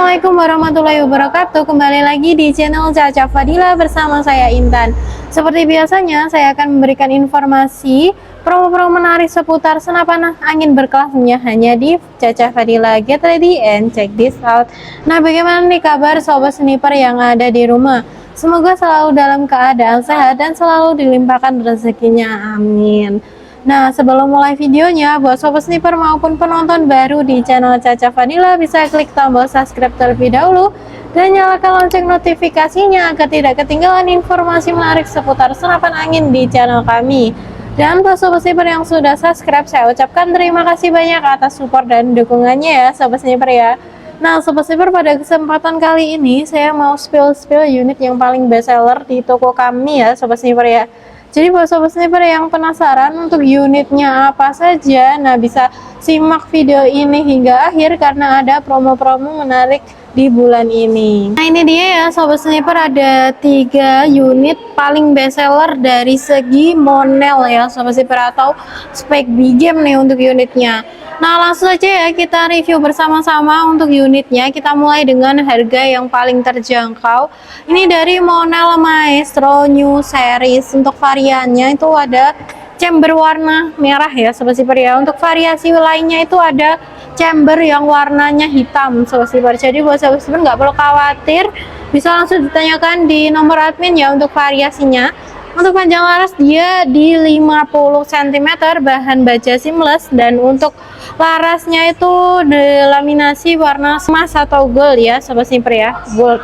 Assalamualaikum warahmatullahi wabarakatuh. Kembali lagi di channel Caca Fadila bersama saya Intan. Seperti biasanya, saya akan memberikan informasi promo-promo menarik seputar senapan angin berkelasnya hanya di Caca Fadila. Get ready and check this out. Nah, bagaimana nih kabar sobat sniper yang ada di rumah? Semoga selalu dalam keadaan sehat dan selalu dilimpahkan rezekinya. Amin. Nah, sebelum mulai videonya, buat sobat sniper maupun penonton baru di channel Caca Fadila bisa klik tombol subscribe terlebih dahulu dan nyalakan lonceng notifikasinya agar tidak ketinggalan informasi menarik seputar senapan angin di channel kami. Dan buat sobat sniper yang sudah subscribe, saya ucapkan terima kasih banyak atas support dan dukungannya ya sobat sniper ya. Nah, sobat sniper, pada kesempatan kali ini saya mau spill unit yang paling best seller di toko kami ya sobat sniper ya. Jadi buat sobat sniper yang penasaran untuk unitnya apa saja, nah bisa simak video ini hingga akhir karena ada promo-promo menarik di bulan ini. Nah, ini dia ya sobat sniper, ada 3 unit paling best seller dari segi monel ya sobat sniper, atau spek big game nih untuk unitnya. Nah, langsung aja ya kita review bersama-sama untuk unitnya. Kita mulai dengan harga yang paling terjangkau. Ini dari Monel Maestro New Series. Untuk variannya itu ada chamber warna merah ya sobat sniper ya. Untuk variasi lainnya itu ada chamber yang warnanya hitam sobat sniper. Jadi buat sobat sniper nggak perlu khawatir, bisa langsung ditanyakan di nomor admin ya untuk variasinya. Untuk panjang laras dia di 50 cm, bahan baja seamless, dan untuk larasnya itu delaminasi warna emas atau gold ya sobat sniper ya, gold.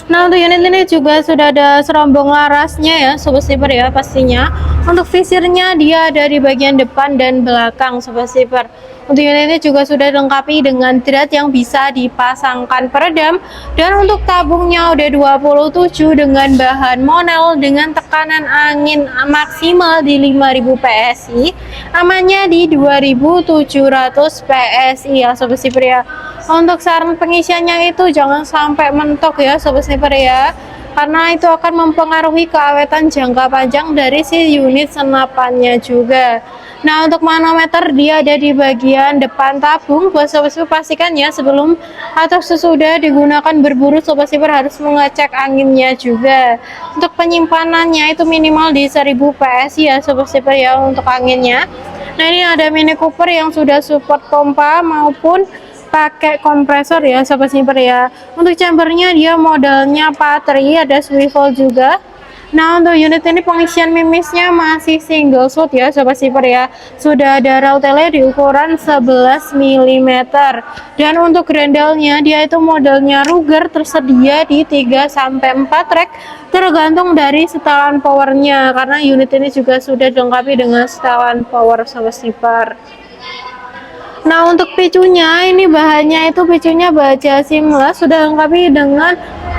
Nah, untuk unit ini juga sudah ada serombong larasnya ya sobat sniper ya pastinya. Untuk visirnya dia ada di bagian depan dan belakang sobat sniper. Untuk unit ini juga sudah dilengkapi dengan drat yang bisa dipasangkan peredam, dan untuk tabungnya udah 27 dengan bahan monel dengan tekanan angin maksimal di 5000 PSI, amannya di 2700 PSI ya sobat sniper ya. Untuk saran pengisiannya itu jangan sampai mentok ya sobat sniper ya, karena itu akan mempengaruhi keawetan jangka panjang dari si unit senapannya juga. Nah, untuk manometer dia ada di bagian depan tabung. Buat sobat sniper pastikan ya sebelum atau sesudah digunakan berburu, sobat sniper harus mengecek anginnya juga. Untuk penyimpanannya itu minimal di 1000 PSI ya sobat sniper ya untuk anginnya. Nah, ini ada Mini Cooper yang sudah support pompa maupun pakai kompresor ya sobat sniper ya. Untuk chambernya dia modelnya patri, ada swivel juga. Nah, untuk unit ini pengisian mimisnya masih single shot ya sobat sniper ya. Sudah ada rautele di ukuran 11 mm. Dan untuk grendelnya dia itu modelnya Ruger, tersedia di 3-4 track tergantung dari setelan powernya, karena unit ini juga sudah dilengkapi dengan setelan power sobat sniper. Nah, untuk picunya ini bahannya itu picunya baja seamless, sudah dilengkapi dengan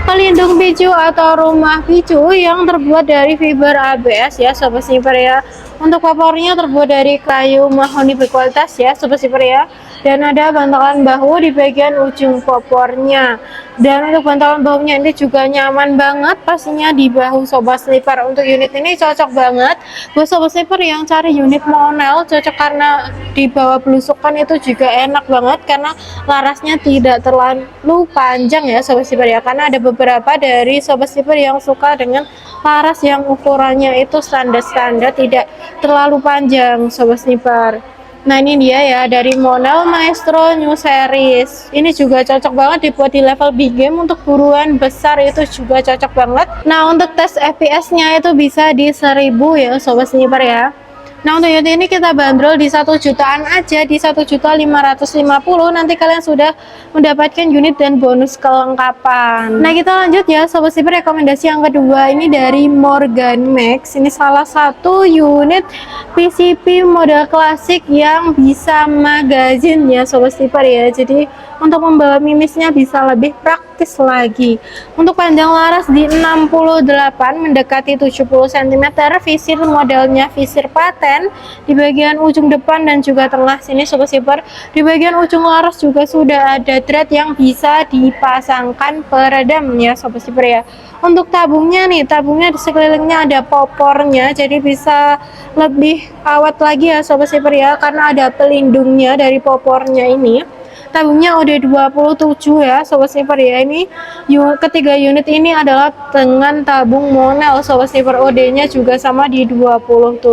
pelindung picu atau rumah picu yang terbuat dari fiber ABS ya sobat sniper ya. Untuk popornya terbuat dari kayu mahoni berkualitas ya sobat sniper ya, dan ada bantalan bahu di bagian ujung popornya. Dan untuk bantalan bahunya ini juga nyaman banget pastinya di bahu sobat sniper. Untuk unit ini cocok banget buat sobat sniper yang cari unit monel, cocok karena di bawah belusukan itu juga enak banget karena larasnya tidak terlalu panjang ya sobat sniper ya, karena ada beberapa dari sobat sniper yang suka dengan laras yang ukurannya itu standar tidak terlalu panjang sobat sniper. Nah, ini dia ya dari Monel Maestro New Series. Ini juga cocok banget dibuat di level big game, untuk buruan besar itu juga cocok banget. Nah, untuk tes FPS nya itu bisa di 1000 ya sobat sniper ya. Nah, untuk unit ini kita bandrol di 1 jutaan aja, di 1.550.000. Nanti kalian sudah mendapatkan unit dan bonus kelengkapan. Nah, kita lanjut ya sobat sniper, rekomendasi yang kedua ini dari Morgan Max. Ini salah satu unit PCP model klasik yang bisa magazine ya sobat sniper ya. Jadi untuk membawa mimisnya bisa lebih praktis lagi. Untuk panjang laras di 68 mendekati 70 cm, visir modelnya visir paten di bagian ujung depan dan juga tengah sini sobat sniper. Di bagian ujung laras juga sudah ada drat yang bisa dipasangkan peredam ya sobat sniper ya. Untuk tabungnya nih, tabungnya di sekelilingnya ada popornya, jadi bisa lebih awet lagi ya sobat sniper ya, karena ada pelindungnya dari popornya ini. tabungnya OD27 ya Sobat Sniper ya. Ini ketiga unit ini adalah dengan tabung Monel Sobat Sniper, OD-nya juga sama di 27.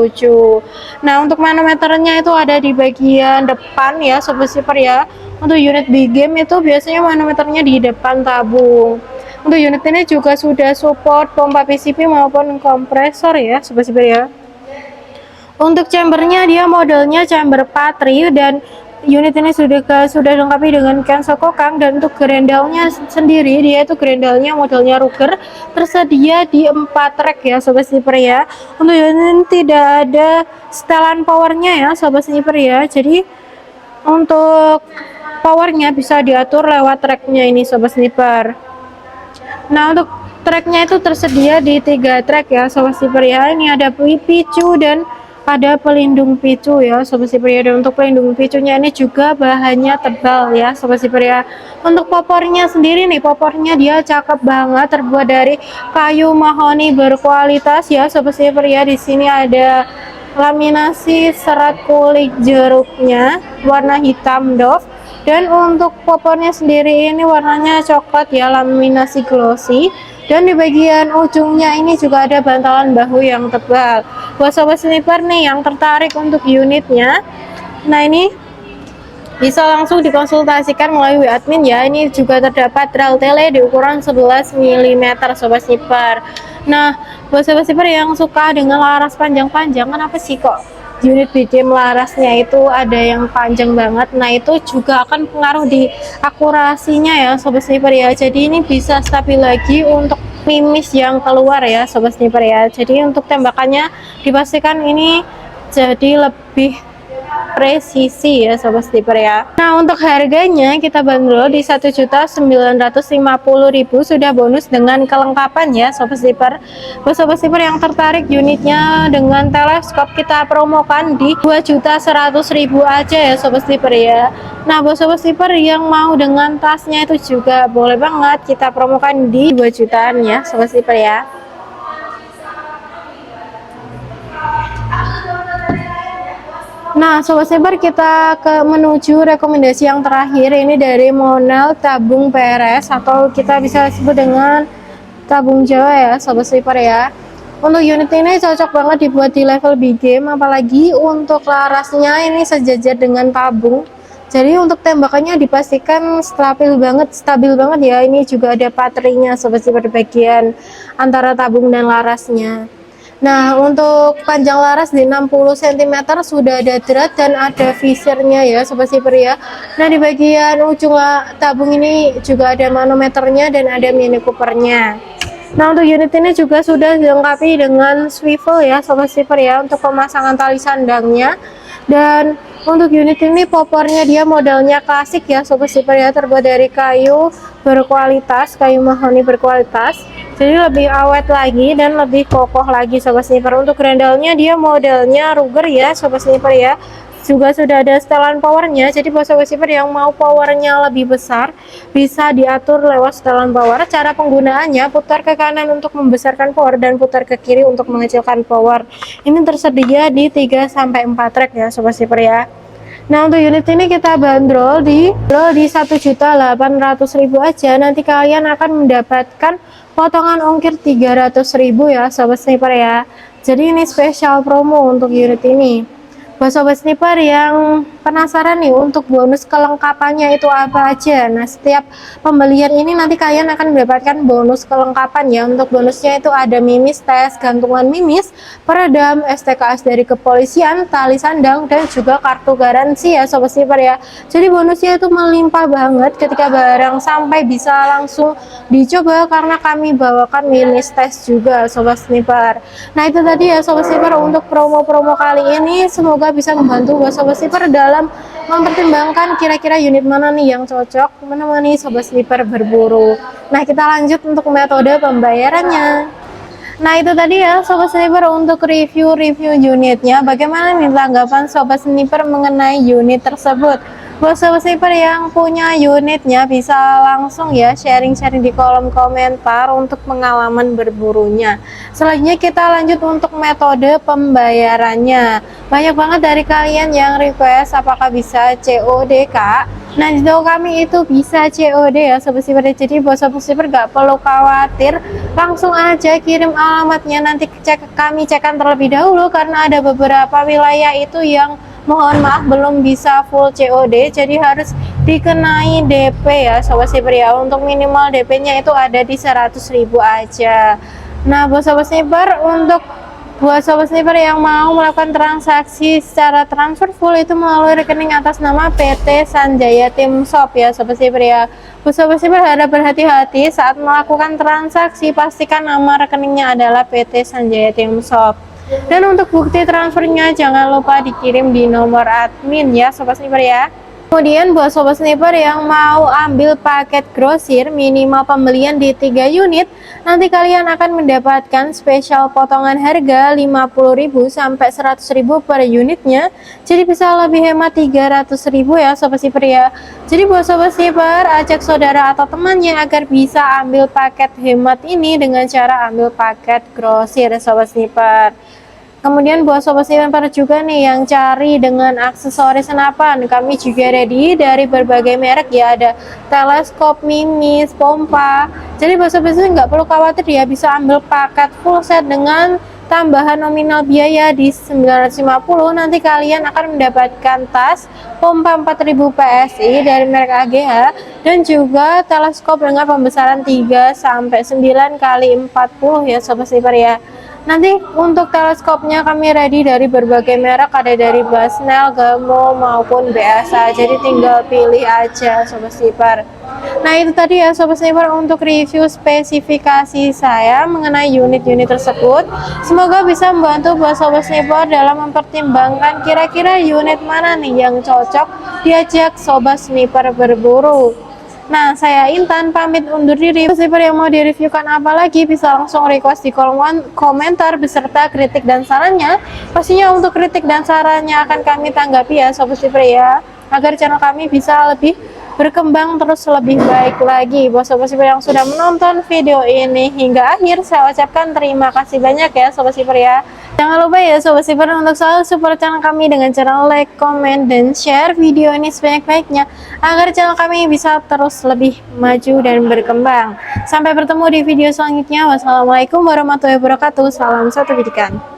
Nah, untuk manometernya itu ada di bagian depan ya Sobat Sniper ya. Untuk unit big game itu biasanya manometernya di depan tabung. Untuk unit ini juga sudah support pompa PCP maupun kompresor ya Sobat Sniper ya. Untuk chambernya dia modelnya chamber Patri, dan unit ini sudah dilengkapi dengan cancel kokang. Dan untuk gerendalnya sendiri dia itu gerendalnya modelnya Ruger, tersedia di 4 track ya Sobat Sniper ya. Untuk unit ini tidak ada setelan powernya ya Sobat Sniper ya. Jadi untuk powernya bisa diatur lewat tracknya ini Sobat Sniper. Nah, untuk tracknya itu tersedia di 3 track ya Sobat Sniper ya. Ini ada picu dan ada pelindung picu ya Sobat Sniper ya. Dan untuk pelindung picunya ini juga bahannya tebal ya Sobat Sniper ya. Untuk popornya sendiri nih, popornya dia cakep banget, terbuat dari kayu mahoni berkualitas ya Sobat Sniper ya. Di sini ada laminasi serat kulit jeruknya warna hitam doff. Dan untuk popornya sendiri ini warnanya coklat ya, laminasi glossy. Dan di bagian ujungnya ini juga ada bantalan bahu yang tebal. Buat Sobat Sniper nih yang tertarik untuk unitnya, nah ini bisa langsung dikonsultasikan melalui admin ya. Ini juga terdapat rel tele di ukuran 11 mm Sobat Sniper. Nah, buat Sobat Sniper yang suka dengan laras panjang-panjang, kenapa sih kok unit BDM larasnya itu ada yang panjang banget? Nah, itu juga akan pengaruh di akurasinya ya Sobat Sniper ya. Jadi ini bisa stabil lagi untuk mimis yang keluar ya Sobat Sniper ya. Jadi untuk tembakannya dipastikan ini jadi lebih presisi ya Sobat Sniper ya. Nah, untuk harganya kita bandrol di 1.950.000 sudah bonus dengan kelengkapan ya Sobat Sniper. Buat Sobat Sniper yang tertarik unitnya dengan teleskop, kita promokan di 2.100.000 aja ya Sobat Sniper ya. Nah, buat Sobat Sniper yang mau dengan tasnya itu juga boleh banget, kita promokan di 2 jutaan ya Sobat Sniper ya. Nah, Sobat Sniper, kita menuju rekomendasi yang terakhir. Ini dari Monel tabung PRS atau kita bisa sebut dengan tabung Jawa ya Sobat Sniper ya. Untuk unit ini cocok banget dibuat di level big game, apalagi untuk larasnya ini sejajar dengan tabung. Jadi untuk tembakannya dipastikan stabil banget ya. Ini juga ada baterainya Sobat Sniper di bagian antara tabung dan larasnya. Nah, untuk panjang laras di 60 cm sudah ada drat dan ada visirnya ya Sobat Sniper ya. Nah, di bagian ujung tabung ini juga ada manometernya dan ada mini coopernya. Nah, untuk unit ini juga sudah dilengkapi dengan swivel ya Sobat Sniper ya untuk pemasangan tali sandangnya. Dan untuk unit ini popornya dia modelnya klasik ya Sobat Sniper ya, terbuat dari kayu berkualitas, kayu mahoni berkualitas. Jadi lebih awet lagi dan lebih kokoh lagi Sobat Sniper. Untuk gerendalnya dia modelnya Ruger ya Sobat Sniper ya. Juga sudah ada setelan powernya. Jadi buat Sobat Sniper yang mau powernya lebih besar, bisa diatur lewat setelan power. Cara penggunaannya putar ke kanan untuk membesarkan power dan putar ke kiri untuk mengecilkan power. Ini tersedia di 3-4 track ya Sobat Sniper ya. Nah, untuk unit ini kita bandrol di 1.800.000 aja. Nanti kalian akan mendapatkan potongan ongkir 300.000 ya Sobat Sniper ya. Jadi ini spesial promo untuk unit ini. Buat Sobat Sniper yang penasaran nih untuk bonus kelengkapannya itu apa aja. Nah, setiap pembelian ini nanti kalian akan mendapatkan bonus kelengkapan ya. Untuk bonusnya itu ada mimis tes, gantungan mimis, peredam, STKS dari kepolisian, tali sandang, dan juga kartu garansi ya Sobat Sniper ya. Jadi bonusnya itu melimpah banget ketika barang sampai, bisa langsung dicoba karena kami bawakan mimis tes juga Sobat Sniper. Nah, itu tadi ya Sobat Sniper untuk promo-promo kali ini. Semoga bisa membantu buat Sobat Sniper dalam mempertimbangkan kira-kira unit mana nih yang cocok menemani Sobat Sniper berburu. Nah, kita lanjut untuk metode pembayarannya. Nah, itu tadi ya Sobat Sniper untuk review unitnya. Bagaimana nih tanggapan Sobat Sniper mengenai unit tersebut? Buat sobat sniper yang punya unitnya bisa langsung ya sharing-sharing di kolom komentar untuk pengalaman berburunya. Selanjutnya kita lanjut untuk metode pembayarannya. Banyak banget dari kalian yang request apakah bisa COD Kak. Nah di tahu kami itu bisa COD ya sobat sniper. Jadi buat sobat sniper gak perlu khawatir, langsung aja kirim alamatnya, nanti kami cekkan terlebih dahulu karena ada beberapa wilayah itu yang mohon maaf belum bisa full COD, jadi harus dikenai DP ya sobat sniper ya. Untuk minimal DP-nya itu ada di 100.000 aja. Nah buat sobat sniper yang mau melakukan transaksi secara transfer full itu melalui rekening atas nama PT Sanjaya Tim Shop ya sobat sniper ya. Buat sobat sniper harap berhati-hati saat melakukan transaksi, pastikan nama rekeningnya adalah PT Sanjaya Tim Shop. Dan untuk bukti transfernya jangan lupa dikirim di nomor admin ya sobat sniper ya. Kemudian buat sobat sniper yang mau ambil paket grosir minimal pembelian di 3 unit, nanti kalian akan mendapatkan spesial potongan harga 50.000 sampai 100.000 per unitnya. Jadi bisa lebih hemat 300.000 ya sobat sniper ya. Jadi buat sobat sniper ajak saudara atau temannya agar bisa ambil paket hemat ini dengan cara ambil paket grosir sobat sniper. Kemudian buat sobat sniper juga nih yang cari dengan aksesoris senapan, kami juga ready dari berbagai merek ya, ada teleskop, mimis, pompa. Jadi buat sobat sniper nggak perlu khawatir ya, bisa ambil paket full set dengan tambahan nominal biaya di 950. Nanti kalian akan mendapatkan tas, pompa 4000 PSI dari merek AGH, dan juga teleskop dengan pembesaran 3 sampai 9 kali 40 ya sobat sniper ya. Nanti untuk teleskopnya kami ready dari berbagai merek, ada dari Basnel, Gamo maupun BSA. Jadi tinggal pilih aja sobat sniper. Nah itu tadi ya sobat sniper untuk review spesifikasi saya mengenai unit-unit tersebut. Semoga bisa membantu buat sobat sniper dalam mempertimbangkan kira-kira unit mana nih yang cocok diajak sobat sniper berburu. Nah, saya Intan pamit undur diri. Sniper yang mau direviewkan apa lagi bisa langsung request di kolom komentar beserta kritik dan sarannya. Pastinya untuk kritik dan sarannya akan kami tanggapi ya sobat sniper ya, agar channel kami bisa lebih berkembang terus lebih baik lagi. Buat sobat sniper yang sudah menonton video ini hingga akhir, saya ucapkan terima kasih banyak ya sobat sniper ya. Jangan lupa ya sobat sniper untuk selalu support channel kami dengan cara like, comment, dan share video ini sebanyak-banyaknya agar channel kami bisa terus lebih maju dan berkembang. Sampai bertemu di video selanjutnya. Wassalamualaikum warahmatullahi wabarakatuh. Salam satu pendidikan.